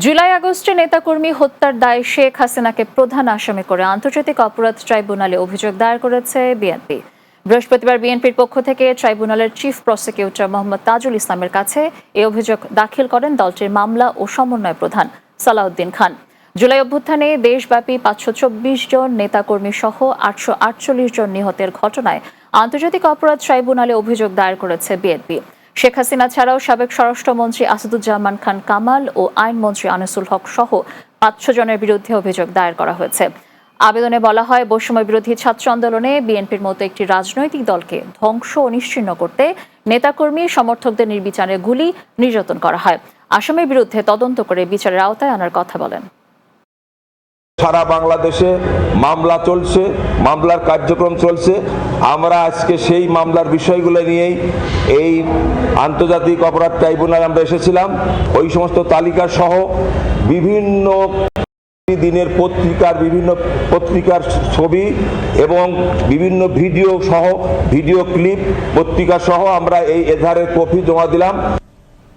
জুলাই আগস্টে নেতাকর্মী হত্যার দায়ে শেখ হাসিনাকে প্রধান আসামি করে আন্তর্জাতিক অপরাধ ট্রাইব্যুনালে অভিযোগ দায়ের করেছে বিএনপি। বৃহস্পতিবার বিএনপির পক্ষ থেকে ট্রাইব্যুনালের চিফ প্রসিকিউটর মোহাম্মদ তাজুল ইসলামের কাছে এই অভিযোগ দাখিল করেন দলটির মামলা ও সমন্বয় প্রধান সালাউদ্দিন খান। জুলাই অভ্যুত্থানে দেশব্যাপী 524 জন নেতাকর্মী সহ 848 জন নিহতের ঘটনায় আন্তর্জাতিক অপরাধ ট্রাইব্যুনালে অভিযোগ দায়ের করেছে বিএনপি। শেখ হাসিনা ছাড়াও সাবেক স্বরাষ্ট্রমন্ত্রী আসাদুজ্জামান খান কামাল ও আইনমন্ত্রী আনিসুল হক সহ 500 জনের বিরুদ্ধে অভিযোগ দায়ের করা হয়েছে। আবেদনে বলা হয়, বৈষম্য বিরোধী ছাত্র আন্দোলনে বিএনপির মতো একটি রাজনৈতিক দলকে ধ্বংস ও নিশ্চিহ্ন করতে নেতাকর্মী সমর্থকদের নির্বিচারে গুলি নির্যাতন করা হয়। আসামির বিরুদ্ধে তদন্ত করে বিচারের আওতায় আনার কথা বলেন। সারা বাংলাদেশে মামলা চলছে, মামলার কার্যক্রম চলছে। আমরা আজকে সেই মামলার বিষয়গুলো নিয়েই এই আন্তর্জাতিক অপরাধ ট্রাইব্যুনালে আমরা এসেছিলাম। ওই সমস্ত তালিকা সহ বিভিন্ন দিনের বিভিন্ন পত্রিকার ছবি এবং বিভিন্ন ভিডিও ক্লিপ পত্রিকা সহ আমরা এই এজাহারের কপি জমা দিলাম।